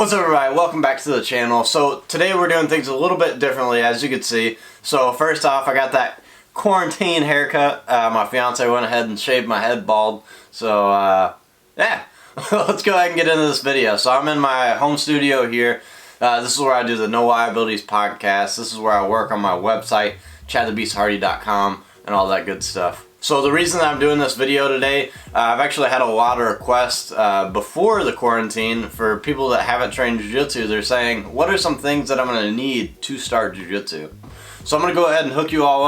What's up, everybody? Welcome back to the channel. So today we're doing things a little bit differently, as you can see. So first off, I got that quarantine haircut. My fiance went ahead and shaved my head bald. So yeah, let's go ahead and get into this video. So I'm in my home studio here. This is where I do the No Liabilities podcast. This is where I work on my website, chadthebeasthardy.com, and all that good stuff. So the reason that I'm doing this video today, I've actually had a lot of requests before the quarantine for people that haven't trained Jiu-Jitsu. They're saying, what are some things that I'm going to need to start Jiu-Jitsu? So I'm going to go ahead and hook you all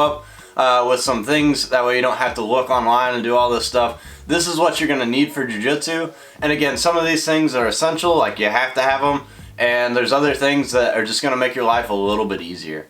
up with some things. That way you don't have to look online and do all this stuff. This is what you're going to need for Jiu-Jitsu. And again, some of these things are essential, like you have to have them. And there's other things that are just going to make your life a little bit easier.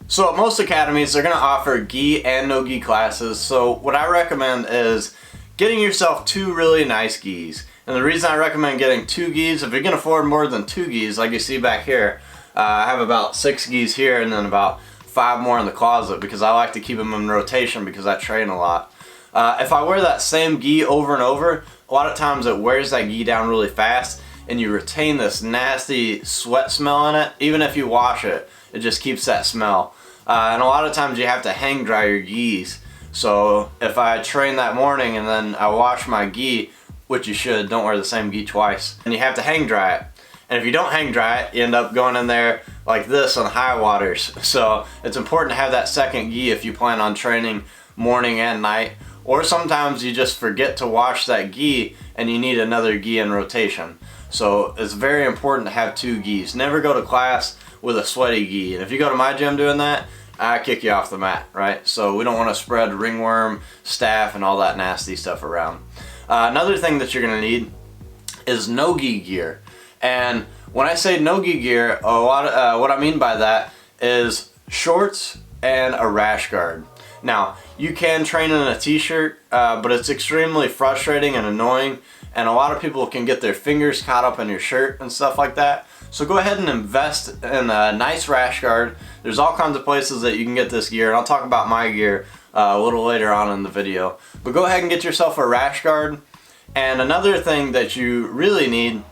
So at most academies, they're going to offer gi and no gi classes. So what I recommend is getting yourself two really nice gis. And the reason I recommend getting two gis, if you can afford more than two gis, like you see back here, I have about 6 gis here and then about 5 more in the closet because I like to keep them in rotation because I train a lot. If I wear that same gi over and over, a lot of times it wears that gi down really fast and you retain this nasty sweat smell in it. Even if you wash it, it just keeps that smell. And a lot of times you have to hang dry your gis. So if I train that morning and then I wash my gi, which you should, don't wear the same gi twice, and you have to hang dry it. And if you don't hang dry it, you end up going in there like this on high waters. So it's important to have that second gi if you plan on training morning and night. Or sometimes you just forget to wash that gi and you need another gi in rotation. So it's very important to have 2 gis. Never go to class with a sweaty gi. And if you go to my gym doing that, I kick you off the mat, right? So we don't want to spread ringworm, staph, and all that nasty stuff around. Another thing that you're going to need is no-gi gear. And when I say no-gi gear, what I mean by that is shorts and a rash guard. Now, you can train in a t-shirt, but it's extremely frustrating and annoying, and a lot of people can get their fingers caught up in your shirt and stuff like that. So go ahead and invest in a nice rash guard. There's all kinds of places that you can get this gear, and I'll talk about my gear a little later on in the video. But go ahead and get yourself a rash guard. And another thing that you really need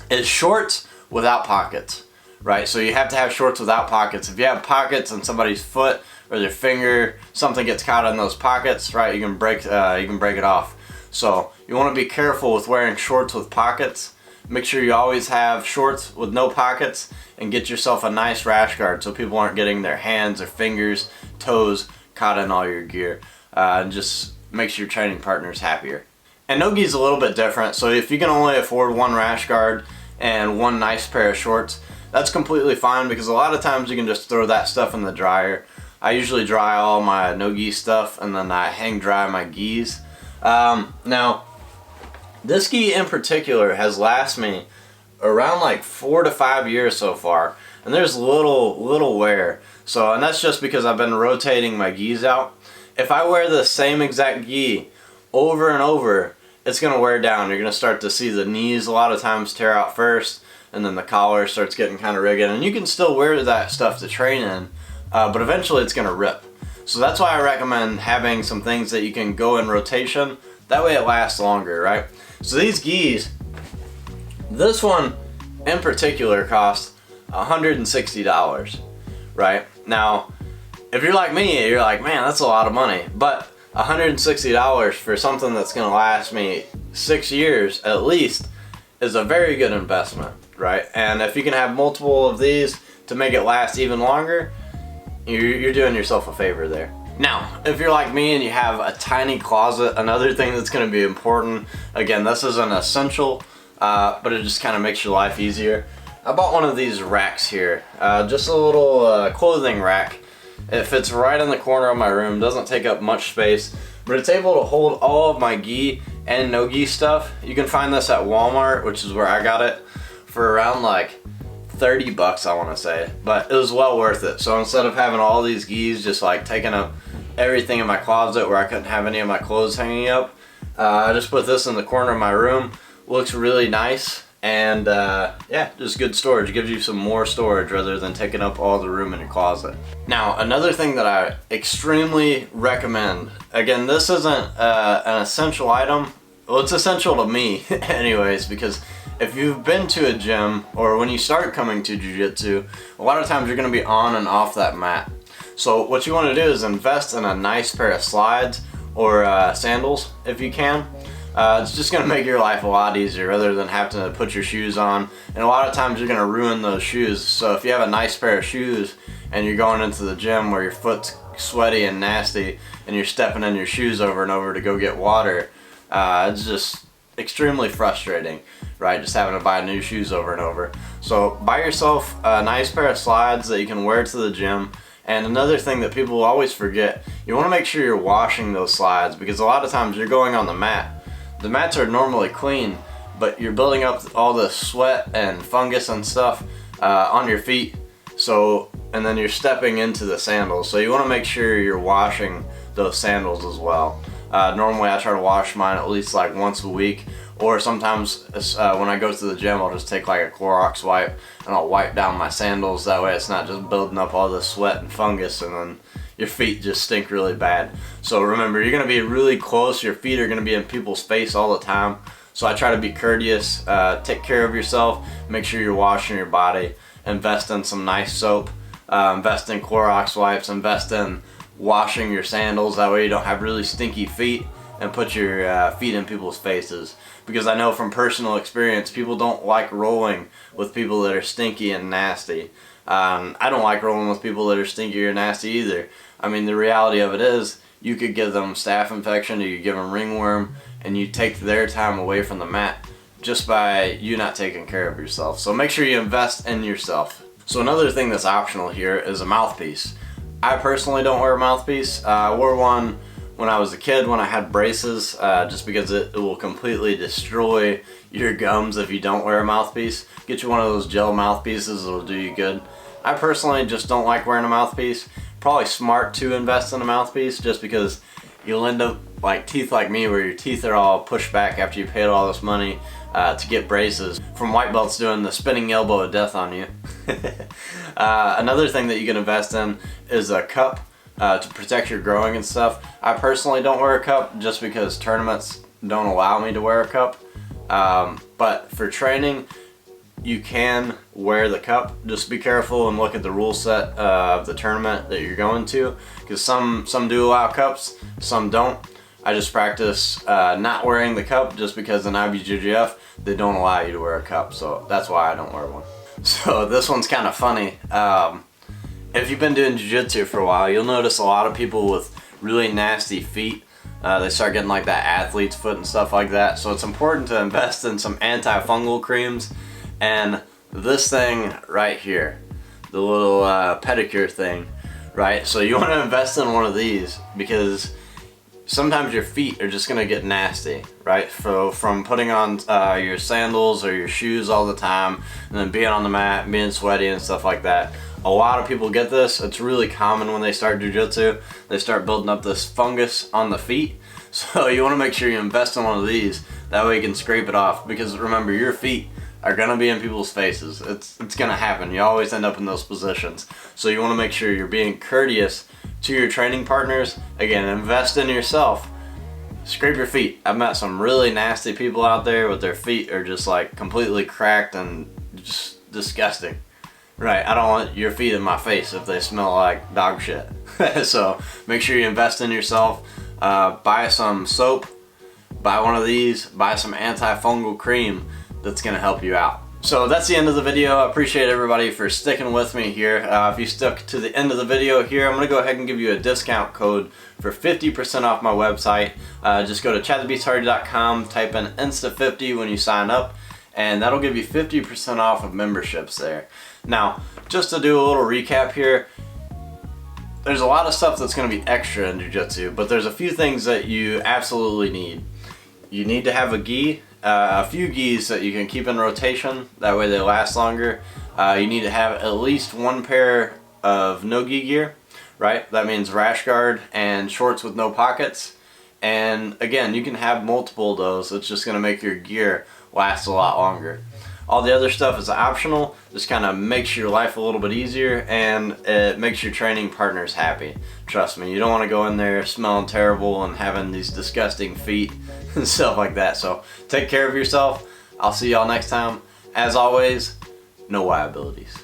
is shorts without pockets, right? So you have to have shorts without pockets. If you have pockets on somebody's foot or their finger, something gets caught in those pockets, right? You can break it off. So you want to be careful with wearing shorts with pockets. Make sure you always have shorts with no pockets and get yourself a nice rash guard so people aren't getting their hands or fingers, toes caught in all your gear. And just makes your training partners happier. And no-gi is a little bit different, so if you can only afford one rash guard and one nice pair of shorts, that's completely fine because a lot of times you can just throw that stuff in the dryer. I usually dry all my no-gi stuff and then I hang dry my gis. Now, this gi in particular has lasted me around like 4 to 5 years so far, and there's little wear. So, and that's just because I've been rotating my gis out. If I wear the same exact gi over and over, it's gonna wear down. You're gonna start to see the knees a lot of times tear out first, and then the collar starts getting kind of rigged. And you can still wear that stuff to train in, but eventually it's gonna rip. So that's why I recommend having some things that you can go in rotation. That way it lasts longer, right? So these gis, this one in particular cost $160, right? Now, if you're like me, you're like, man, that's a lot of money. But $160 for something that's gonna last me 6 years at least is a very good investment, right? And if you can have multiple of these to make it last even longer, you're doing yourself a favor there. Now, if you're like me and you have a tiny closet, another thing that's going to be important, again, this isn't essential, but it just kind of makes your life easier. I bought one of these racks here, just a little clothing rack. It fits right in the corner of my room, doesn't take up much space, but it's able to hold all of my gi and no gi stuff. You can find this at Walmart, which is where I got it, for around like 30 bucks, I want to say, but it was well worth it. So instead of having all these gis just like taking up everything in my closet where I couldn't have any of my clothes hanging up, I just put this in the corner of my room. Looks really nice, and yeah, just good storage. It gives you some more storage rather than taking up all the room in your closet. Now, another thing that I extremely recommend, again, this isn't an essential item. Well, it's essential to me anyways, because if you've been to a gym or when you start coming to Jiu-Jitsu, a lot of times you're going to be on and off that mat. So what you want to do is invest in a nice pair of slides or sandals if you can. It's just going to make your life a lot easier rather than having to put your shoes on. And a lot of times you're going to ruin those shoes. So if you have a nice pair of shoes and you're going into the gym where your foot's sweaty and nasty and you're stepping in your shoes over and over to go get water, it's just extremely frustrating, right? Just having to buy new shoes over and over. So buy yourself a nice pair of slides that you can wear to the gym. And another thing that people always forget, you want to make sure you're washing those slides, because a lot of times you're going on the mat. The mats are normally clean, but you're building up all the sweat and fungus and stuff on your feet. So, and then you're stepping into the sandals. So you want to make sure you're washing those sandals as well. Normally I try to wash mine at least like once a week, or sometimes when I go to the gym I'll just take like a Clorox wipe and I'll wipe down my sandals. That way it's not just building up all the sweat and fungus and then your feet just stink really bad. So remember, you're going to be really close, your feet are going to be in people's face all the time. So I try to be courteous, take care of yourself, make sure you're washing your body, invest in some nice soap, invest in Clorox wipes, invest in washing your sandals. That way you don't have really stinky feet and put your feet in people's faces. Because I know from personal experience, people don't like rolling with people that are stinky and nasty. I don't like rolling with people that are stinky or nasty either. I mean, the reality of it is, you could give them staph infection, or you could give them ringworm, and you take their time away from the mat just by you not taking care of yourself. So make sure you invest in yourself. So another thing that's optional here is a mouthpiece. I personally don't wear a mouthpiece. I wore one when I was a kid when I had braces, just because it will completely destroy your gums if you don't wear a mouthpiece. Get you one of those gel mouthpieces, it'll do you good. I personally just don't like wearing a mouthpiece. Probably smart to invest in a mouthpiece, just because you'll end up like teeth like me, where your teeth are all pushed back after you paid all this money to get braces from white belts doing the spinning elbow of death on you. Another thing that you can invest in is a cup to protect your growing and stuff. I personally don't wear a cup just because tournaments don't allow me to wear a cup. But for training, you can wear the cup. Just be careful and look at the rule set of the tournament that you're going to, because some do allow cups, some don't. I just practice not wearing the cup just because in IBJJF they don't allow you to wear a cup, so that's why I don't wear one. So this one's kind of funny. If you've been doing Jiu-Jitsu for a while, you'll notice a lot of people with really nasty feet. They start getting like that athlete's foot and stuff like that. So it's important to invest in some antifungal creams. And this thing right here, the little pedicure thing, right? So you want to invest in one of these, because sometimes your feet are just going to get nasty, right? From putting on your sandals or your shoes all the time, and then being on the mat, being sweaty and stuff like that. A lot of people get this. It's really common when they start Jiu-Jitsu. They start building up this fungus on the feet. So you want to make sure you invest in one of these. That way you can scrape it off, because remember, your feet are going to be in people's faces. It's going to happen. You always end up in those positions. So you want to make sure you're being courteous to your training partners. Again, invest in yourself. Scrape your feet. I've met some really nasty people out there with their feet are just like completely cracked and just disgusting. Right, I don't want your feet in my face if they smell like dog shit. So make sure you invest in yourself. Buy some soap, buy one of these, buy some antifungal cream that's going to help you out. So that's the end of the video. I appreciate everybody for sticking with me here. If you stuck to the end of the video here, I'm going to go ahead and give you a discount code for 50% off my website. Just go to chatthebeastshardy.com, type in Insta50 when you sign up, and that'll give you 50% off of memberships there. Now, just to do a little recap here, there's a lot of stuff that's going to be extra in Jiu-Jitsu, but there's a few things that you absolutely need. You need to have a gi, a few gis that you can keep in rotation, that way they last longer. You need to have at least one pair of no gi gear, right? That means rash guard and shorts with no pockets. And again, you can have multiple of those. It's just going to make your gear last a lot longer. All the other stuff is optional. Just kind of makes your life a little bit easier, and it makes your training partners happy. Trust me, you don't want to go in there smelling terrible and having these disgusting feet and stuff like that. So take care of yourself. I'll see y'all next time. As always, no liabilities.